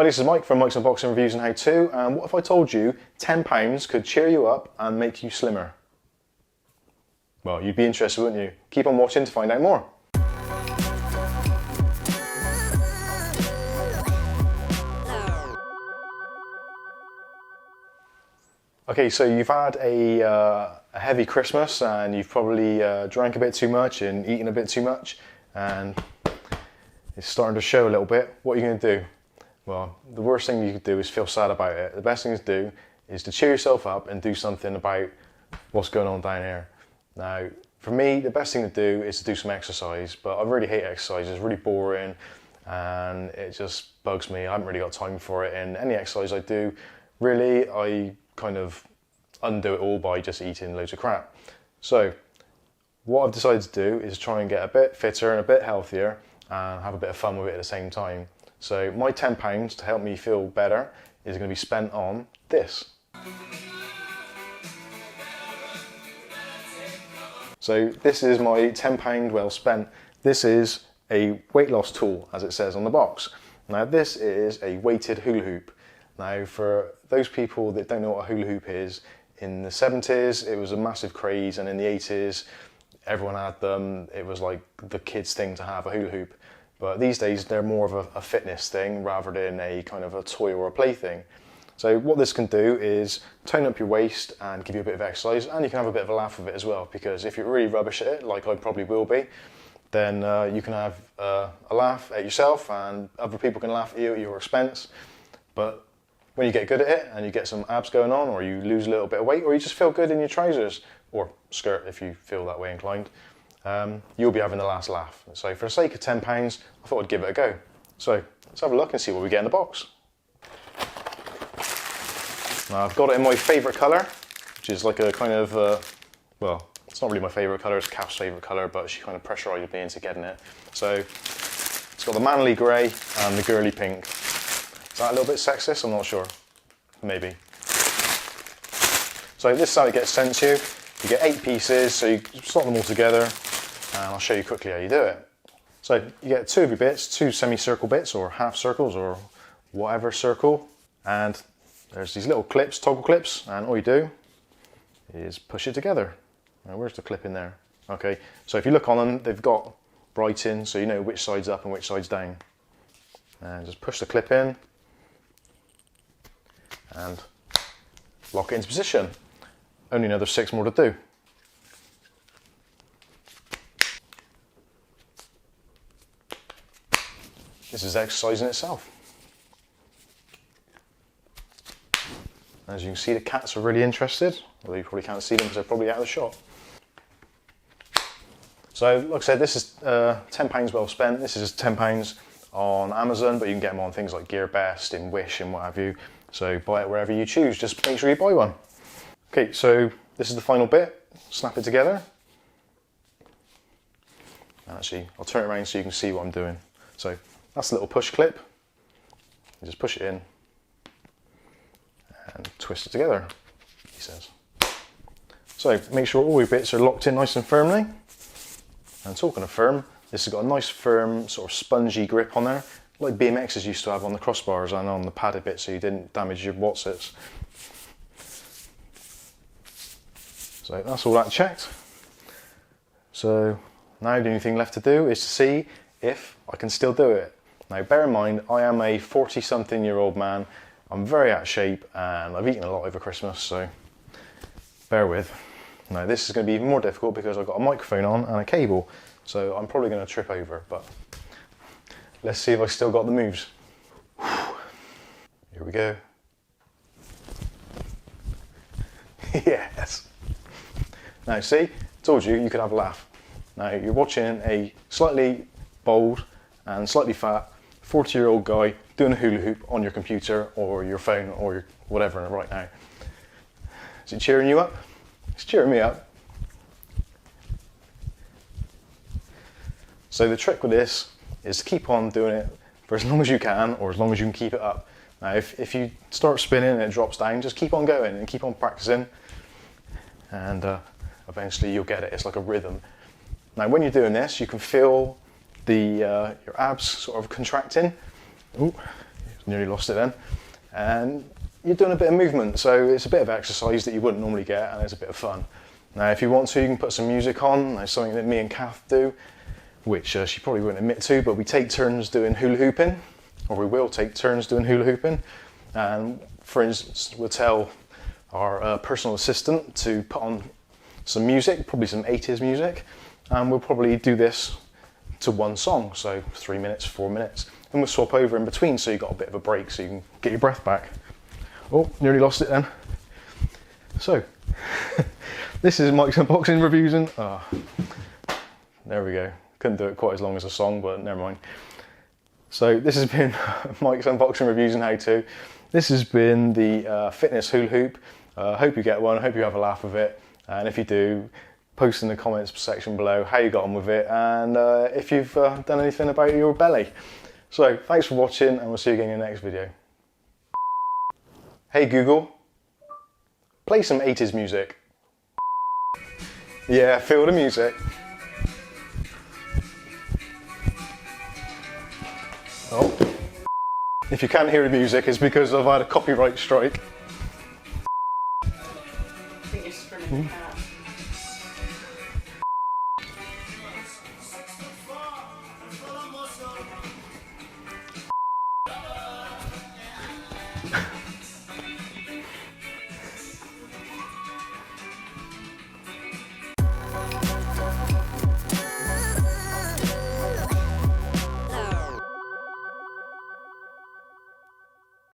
Hi, this is Mike from Mike's Unboxing Reviews and How To, and what if I told you £10 could cheer you up and make you slimmer? Well, you'd be interested, wouldn't you? Keep on watching to find out more. Okay, so you've had a heavy Christmas and you've probably drank a bit too much and eaten a bit too much, and it's starting to show a little bit. What are you going to do? Well, the worst thing you could do is feel sad about it. The best thing to do is to cheer yourself up and do something about what's going on down here. Now, for me, the best thing to do is to do some exercise, but I really hate exercise. It's really boring and it just bugs me. I haven't really got time for it, and any exercise I do, really, I kind of undo it all by just eating loads of crap. So, what I've decided to do is try and get a bit fitter and a bit healthier and have a bit of fun with it at the same time. So my £10 to help me feel better is going to be spent on this. So this is my £10 well spent. This is a weight loss tool, as it says on the box. Now this is a weighted hula hoop. Now for those people that don't know what a hula hoop is, in the 70s it was a massive craze, and in the 80s everyone had them. It was like the kids thing to have a hula hoop. But these days they're more of a fitness thing rather than a kind of a toy or a play thing. So what this can do is tone up your waist and give you a bit of exercise, and you can have a bit of a laugh with it as well, because if you're really rubbish at it, like I probably will be, then you can have a laugh at yourself and other people can laugh at you at your expense. But when you get good at it and you get some abs going on, or you lose a little bit of weight, or you just feel good in your trousers or skirt if you feel that way inclined, you'll be having the last laugh. So for the sake of £10, I thought I'd give it a go. So let's have a look and see what we get in the box. Now I've got it in my favourite colour, which is like a kind of, well, it's not really my favourite colour, it's Kath's favourite colour, but she kind of pressurised me into getting it. So it's got the manly grey and the girly pink. Is that a little bit sexist? I'm not sure. Maybe. So this is how it gets sent to you. You get 8 pieces, so you slot them all together, and I'll show you quickly how you do it. So you get 2 of your bits, 2 semicircle bits, or half circles, or whatever circle, and there's these little clips, toggle clips, and all you do is push it together. Now where's the clip in there? Okay, so if you look on them, they've got writing, so you know which side's up and which side's down. And just push the clip in, and lock it into position. Only another 6 more to do. This is exercise in itself. As you can see, the cats are really interested, although you probably can't see them because they're probably out of the shot. So, like I said, this is £10 well spent. This is £10 on Amazon, but you can get them on things like GearBest and Wish and what have you. So buy it wherever you choose, just make sure you buy one. Okay, so this is the final bit. Snap it together. And actually, I'll turn it around so you can see what I'm doing. So that's a little push clip. You just push it in and twist it together, he says. So make sure all your bits are locked in nice and firmly. And talking of firm, this has got a nice firm sort of spongy grip on there, like BMXs used to have on the crossbars and on the padded bit, so you didn't damage your watsits. So that's all that checked. So now the only thing left to do is to see if I can still do it. Now bear in mind, I am a 40-something-year-old man. I'm very out of shape and I've eaten a lot over Christmas, so bear with. Now this is going to be even more difficult because I've got a microphone on and a cable, so I'm probably going to trip over, but let's see if I still got the moves. Here we go. Yes. Now see, told you you could have a laugh. Now you're watching a slightly bald and slightly fat 40-year-old guy doing a hula hoop on your computer or your phone or your whatever right now. Is it cheering you up? It's cheering me up. So the trick with this is to keep on doing it for as long as you can, or as long as you can keep it up. Now if you start spinning and it drops down, just keep on going and keep on practicing, and eventually you'll get it. It's like a rhythm. Now when you're doing this, you can feel your abs sort of contracting. Ooh, Nearly lost it then. And you're doing a bit of movement, so it's a bit of exercise that you wouldn't normally get, and it's a bit of fun. Now, if you want to, you can put some music on. That's something that me and Kath do, which she probably wouldn't admit to, but we take turns doing hula hooping, or we will take turns doing hula hooping. And for instance, we'll tell our personal assistant to put on some music, probably some 80s music, and we'll probably do this to one song, so 3 minutes, 4 minutes, and we'll swap over in between, so you've got a bit of a break so you can get your breath back. Oh, nearly lost it then. So, this is Mike's unboxing reviews, and there we go. Couldn't do it quite as long as a song, but never mind. So this has been Mike's unboxing reviews and how to. This has been the fitness hula hoop. Hope you get one, hope you have a laugh with it, and if you do, post in the comments section below how you got on with it, and if you've done anything about your belly. So thanks for watching, and we'll see you again in the next video. Hey Google, play some 80s music. Yeah, feel the music. Oh. If you can't hear the music, it's because I've had a copyright strike. I think you're scrimming.